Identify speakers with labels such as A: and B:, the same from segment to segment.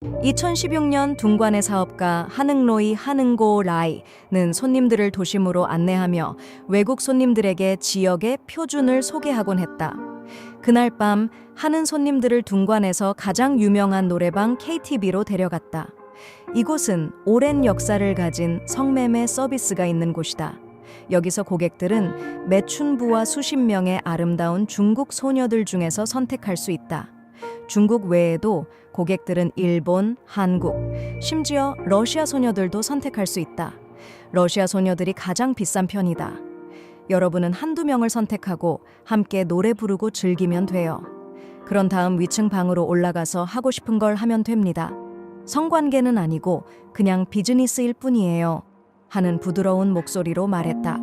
A: 2016년 둥관의 사업가 한흥로이 한흥고 라이는 손님들을 도심으로 안내하며 외국 손님들에게 지역의 표준을 소개하곤 했다. 그날 밤 하는 손님들을 둥관에서 가장 유명한 노래방 KTV로 데려갔다. 이곳은 오랜 역사를 가진 성매매 서비스가 있는 곳이다. 여기서 고객들은 매춘부와 수십 명의 아름다운 중국 소녀들 중에서 선택할 수 있다. 중국 외에도 고객들은 일본, 한국, 심지어 러시아 소녀들도 선택할 수 있다. 러시아 소녀들이 가장 비싼 편이다. 여러분은 한두 명을 선택하고 함께 노래 부르고 즐기면 돼요. 그런 다음 위층 방으로 올라가서 하고 싶은 걸 하면 됩니다. 성관계는 아니고 그냥 비즈니스일 뿐이에요. 하는 부드러운 목소리로 말했다.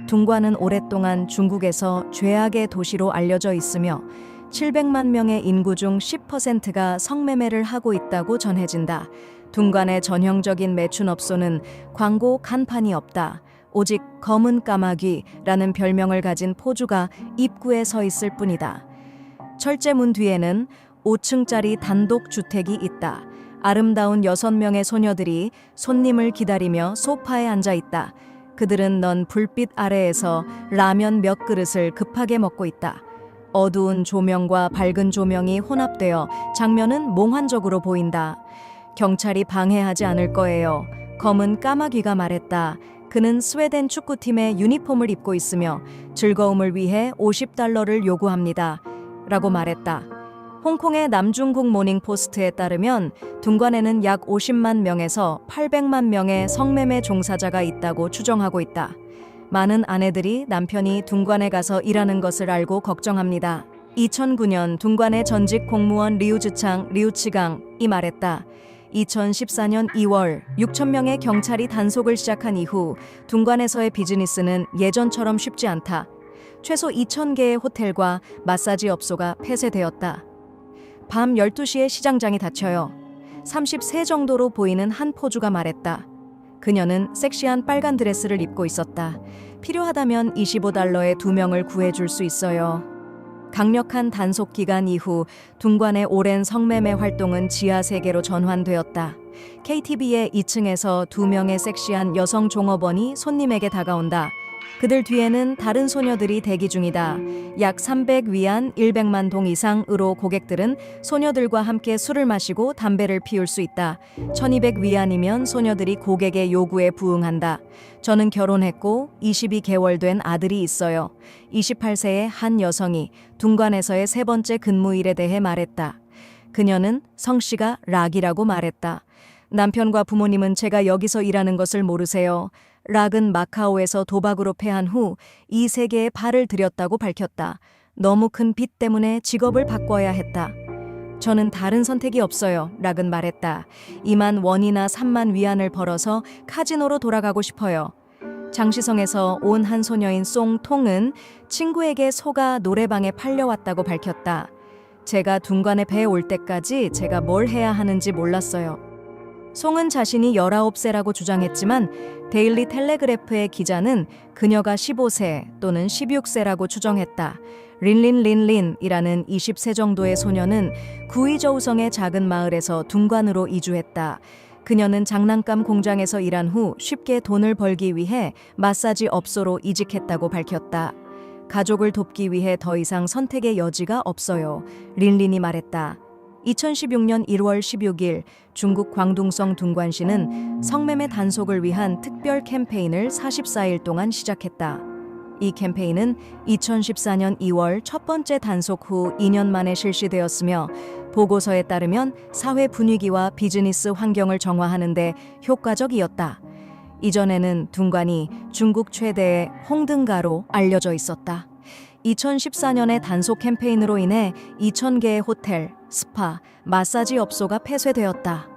A: 둥관은 오랫동안 중국에서 죄악의 도시로 알려져 있으며 700만 명의 인구 중 10%가 성매매를 하고 있다고 전해진다. 둥관의 전형적인 매춘업소는 광고 간판이 없다. 오직 검은 까마귀라는 별명을 가진 포주가 입구에 서 있을 뿐이다. 철제문 뒤에는 5층짜리 단독 주택이 있다. 아름다운 6명의 소녀들이 손님을 기다리며 소파에 앉아 있다. 그들은 넌 불빛 아래에서 라면 몇 그릇을 급하게 먹고 있다. 어두운 조명과 밝은 조명이 혼합되어 장면은 몽환적으로 보인다. 경찰이 방해하지 않을 거예요. 검은 까마귀가 말했다. 그는 스웨덴 축구팀의 유니폼을 입고 있으며 즐거움을 위해 $50를 요구합니다. 라고 말했다. 홍콩의 남중국 모닝포스트에 따르면 둥관에는 약 50만 명에서 800만 명의 성매매 종사자가 있다고 추정하고 있다. 많은 아내들이 남편이 둥관에 가서 일하는 것을 알고 걱정합니다. 2009년 둥관의 전직 공무원 리우즈창 리우치강이 말했다. 2014년 2월 6천 명의 경찰이 단속을 시작한 이후 둥관에서의 비즈니스는 예전처럼 쉽지 않다. 최소 2,000개의 호텔과 마사지 업소가 폐쇄되었다. 밤 12시에 시장장이 닫혀요. 30세 정도로 보이는 한 포주가 말했다. 그녀는 섹시한 빨간 드레스를 입고 있었다. 필요하다면 $25에 2명을 구해줄 수 있어요. 강력한 단속 기간 이후 둥관의 오랜 성매매 활동은 지하 세계로 전환되었다. KTV의 2층에서 2명의 섹시한 여성 종업원이 손님에게 다가온다. 그들 뒤에는 다른 소녀들이 대기 중이다. 약 300위안 100만 동 이상으로 고객들은 소녀들과 함께 술을 마시고 담배를 피울 수 있다. 1200위안이면 소녀들이 고객의 요구에 부응한다. 저는 결혼했고 22개월 된 아들이 있어요. 28세의 한 여성이 둥관에서의 세 번째 근무일에 대해 말했다. 그녀는 성씨가 락이라고 말했다. 남편과 부모님은 제가 여기서 일하는 것을 모르세요. 락은 마카오에서 도박으로 패한 후 이 세계에 발을 들였다고 밝혔다. 너무 큰 빚 때문에 직업을 바꿔야 했다. 저는 다른 선택이 없어요. 락은 말했다. 2만 원이나 3만 위안을 벌어서 카지노로 돌아가고 싶어요. 장시성에서 온 한 소녀인 송통은 친구에게 속아 노래방에 팔려왔다고 밝혔다. 제가 둥관에 배에 올 때까지 제가 뭘 해야 하는지 몰랐어요. 송은 자신이 19세라고 주장했지만 데일리 텔레그래프의 기자는 그녀가 15세 또는 16세라고 추정했다. 린린린린이라는 20세 정도의 소녀는 구이저우성의 작은 마을에서 둥관으로 이주했다. 그녀는 장난감 공장에서 일한 후 쉽게 돈을 벌기 위해 마사지 업소로 이직했다고 밝혔다. 가족을 돕기 위해 더 이상 선택의 여지가 없어요. 린린이 말했다. 2016년 1월 16일 중국 광둥성 둥관시는 성매매 단속을 위한 특별 캠페인을 44일 동안 시작했다. 이 캠페인은 2014년 2월 첫 번째 단속 후 2년 만에 실시되었으며 보고서에 따르면 사회 분위기와 비즈니스 환경을 정화하는 데 효과적이었다. 이전에는 둥관이 중국 최대의 홍등가로 알려져 있었다. 2014년의 단속 캠페인으로 인해 2,000개의 호텔, 스파, 마사지 업소가 폐쇄되었다.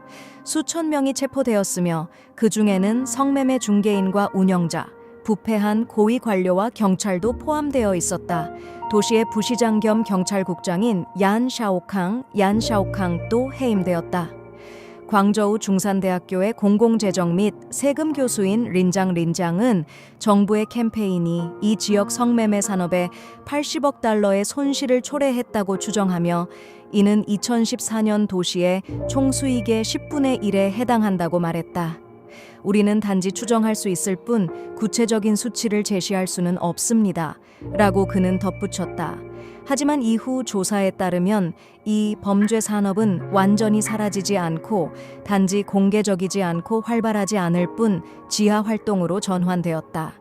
A: 수천 명이 체포되었으며 그 중에는 성매매 중개인과 운영자, 부패한 고위 관료와 경찰도 포함되어 있었다. 도시의 부시장 겸 경찰국장인 얀 샤오캉도 해임되었다. 광저우 중산대학교의 공공재정 및 세금 교수인 린장은 정부의 캠페인이 이 지역 성매매 산업에 80억 달러의 손실을 초래했다고 추정하며 이는 2014년 도시의 총수익의 10분의 1에 해당한다고 말했다. 우리는 단지 추정할 수 있을 뿐 구체적인 수치를 제시할 수는 없습니다. 라고 그는 덧붙였다. 하지만 이후 조사에 따르면 이 범죄 산업은 완전히 사라지지 않고 단지 공개적이지 않고 활발하지 않을 뿐 지하 활동으로 전환되었다.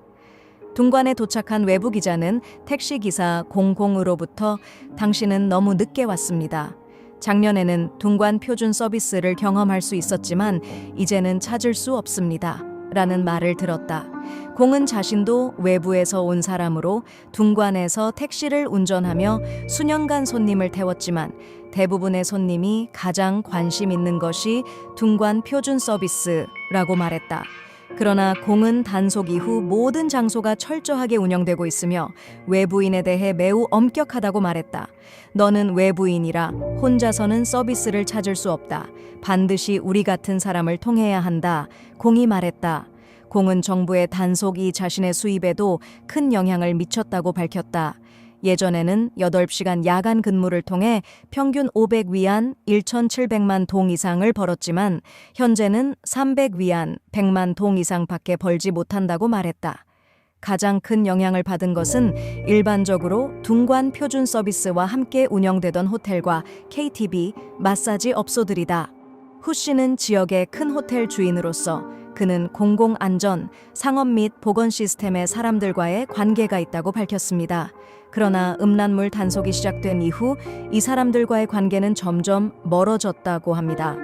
A: 둥관에 도착한 외부 기자는 택시기사 00으로부터 당신은 너무 늦게 왔습니다. 작년에는 둥관 표준 서비스를 경험할 수 있었지만 이제는 찾을 수 없습니다. 라는 말을 들었다. 공은 자신도 외부에서 온 사람으로 둥관에서 택시를 운전하며 수년간 손님을 태웠지만 대부분의 손님이 가장 관심 있는 것이 둥관 표준 서비스라고 말했다. 그러나 공은 단속 이후 모든 장소가 철저하게 운영되고 있으며 외부인에 대해 매우 엄격하다고 말했다. 너는 외부인이라 혼자서는 서비스를 찾을 수 없다. 반드시 우리 같은 사람을 통해야 한다. 공이 말했다. 공은 정부의 단속이 자신의 수입에도 큰 영향을 미쳤다고 밝혔다. 예전에는 8시간 야간 근무를 통해 평균 500위안 1,700만 동 이상을 벌었지만 현재는 300위안 100만 동 이상밖에 벌지 못한다고 말했다. 가장 큰 영향을 받은 것은 일반적으로 둥관 표준 서비스와 함께 운영되던 호텔과 KTV, 마사지 업소들이다. 후 씨는 지역의 큰 호텔 주인으로서 그는 공공안전, 상업 및 보건 시스템의 사람들과의 관계가 있다고 밝혔습니다. 그러나 음란물 단속이 시작된 이후 이 사람들과의 관계는 점점 멀어졌다고 합니다.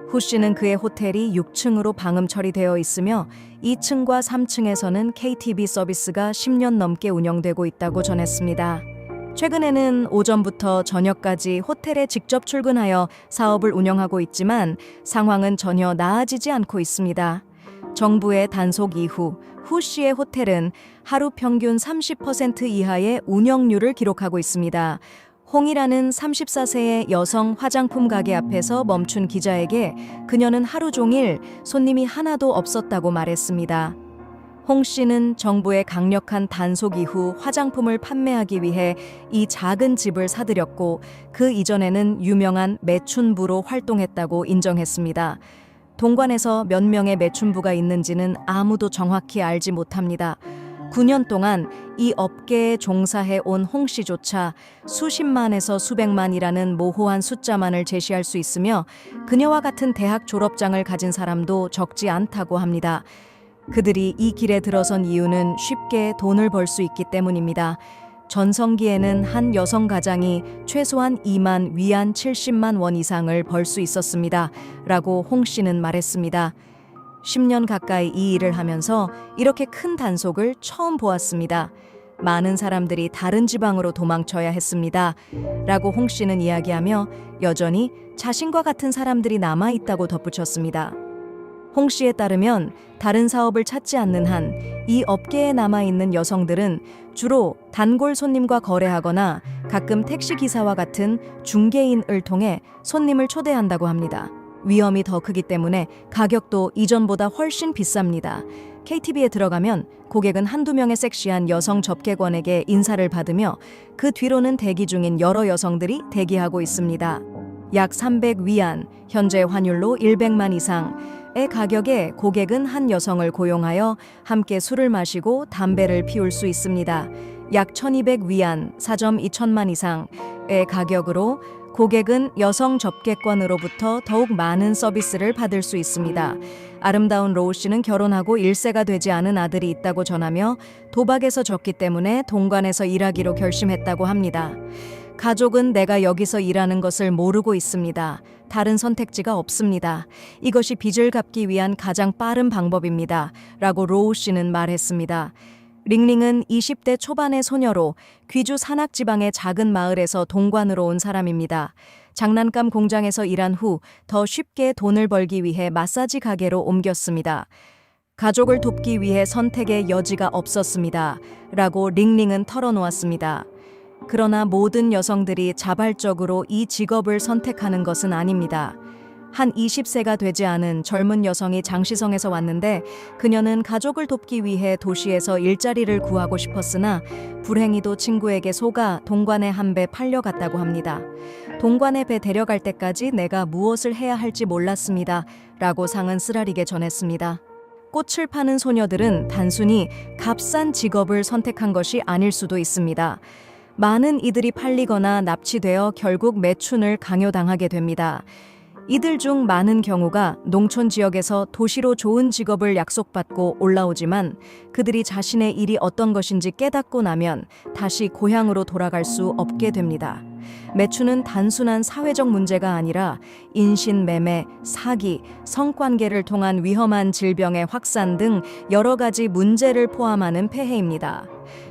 A: 후 씨는 그의 호텔이 6층으로 방음 처리되어 있으며 2층과 3층에서는 KTV 서비스가 10년 넘게 운영되고 있다고 전했습니다. 최근에는 오전부터 저녁까지 호텔에 직접 출근하여 사업을 운영하고 있지만 상황은 전혀 나아지지 않고 있습니다. 정부의 단속 이후 후 씨의 호텔은 하루 평균 30% 이하의 운영률을 기록하고 있습니다. 홍이라는 34세의 여성 화장품 가게 앞에서 멈춘 기자에게 그녀는 하루 종일 손님이 하나도 없었다고 말했습니다. 홍 씨는 정부의 강력한 단속 이후 화장품을 판매하기 위해 이 작은 집을 사들였고 그 이전에는 유명한 매춘부로 활동했다고 인정했습니다. 동관에서 몇 명의 매춘부가 있는지는 아무도 정확히 알지 못합니다. 9년 동안 이 업계에 종사해 온 홍 씨조차 수십만에서 수백만이라는 모호한 숫자만을 제시할 수 있으며 그녀와 같은 대학 졸업장을 가진 사람도 적지 않다고 합니다. 그들이 이 길에 들어선 이유는 쉽게 돈을 벌 수 있기 때문입니다. 전성기에는 한 여성 가장이 최소한 2만 위안 70만 원 이상을 벌 수 있었습니다. 라고 홍 씨는 말했습니다. 10년 가까이 이 일을 하면서 이렇게 큰 단속을 처음 보았습니다. 많은 사람들이 다른 지방으로 도망쳐야 했습니다. 라고 홍 씨는 이야기하며 여전히 자신과 같은 사람들이 남아있다고 덧붙였습니다. 홍 씨에 따르면 다른 사업을 찾지 않는 한 이 업계에 남아있는 여성들은 주로 단골 손님과 거래하거나 가끔 택시기사와 같은 중개인을 통해 손님을 초대한다고 합니다. 위험이 더 크기 때문에 가격도 이전보다 훨씬 비쌉니다. KTV에 들어가면 고객은 한두 명의 섹시한 여성 접객원에게 인사를 받으며 그 뒤로는 대기 중인 여러 여성들이 대기하고 있습니다. 약 300위안, 현재 환율로 100만 이상의 가격에 고객은 한 여성을 고용하여 함께 술을 마시고 담배를 피울 수 있습니다. 약 1200위안, 4.2천만 이상의 가격으로 고객은 여성 접객권으로부터 더욱 많은 서비스를 받을 수 있습니다. 아름다운 로우 씨는 결혼하고 1세가 되지 않은 아들이 있다고 전하며 도박에서 졌기 때문에 동관에서 일하기로 결심했다고 합니다. 가족은 내가 여기서 일하는 것을 모르고 있습니다. 다른 선택지가 없습니다. 이것이 빚을 갚기 위한 가장 빠른 방법입니다. 라고 로우 씨는 말했습니다. 링링은 20대 초반의 소녀로 귀주 산악지방의 작은 마을에서 동관으로 온 사람입니다. 장난감 공장에서 일한 후 더 쉽게 돈을 벌기 위해 마사지 가게로 옮겼습니다. 가족을 돕기 위해 선택의 여지가 없었습니다. 라고 링링은 털어놓았습니다. 그러나 모든 여성들이 자발적으로 이 직업을 선택하는 것은 아닙니다. 한 20세가 되지 않은 젊은 여성이 장시성에서 왔는데 그녀는 가족을 돕기 위해 도시에서 일자리를 구하고 싶었으나 불행히도 친구에게 속아 동관의 한 배 팔려갔다고 합니다. 동관의 배 데려갈 때까지 내가 무엇을 해야 할지 몰랐습니다. 라고 상은 쓰라리게 전했습니다. 꽃을 파는 소녀들은 단순히 값싼 직업을 선택한 것이 아닐 수도 있습니다. 많은 이들이 팔리거나 납치되어 결국 매춘을 강요당하게 됩니다. 이들 중 많은 경우가 농촌 지역에서 도시로 좋은 직업을 약속받고 올라오지만 그들이 자신의 일이 어떤 것인지 깨닫고 나면 다시 고향으로 돌아갈 수 없게 됩니다. 매춘은 단순한 사회적 문제가 아니라 인신매매, 사기, 성관계를 통한 위험한 질병의 확산 등 여러 가지 문제를 포함하는 폐해입니다.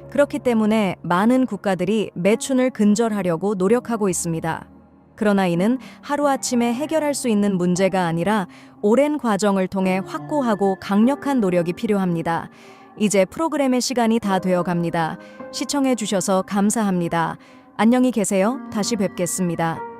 A: 그렇기 때문에 많은 국가들이 매춘을 근절하려고 노력하고 있습니다. 그러나 이는 하루아침에 해결할 수 있는 문제가 아니라 오랜 과정을 통해 확고하고 강력한 노력이 필요합니다. 이제 프로그램의 시간이 다 되어 갑니다. 시청해 주셔서 감사합니다. 안녕히 계세요. 다시 뵙겠습니다.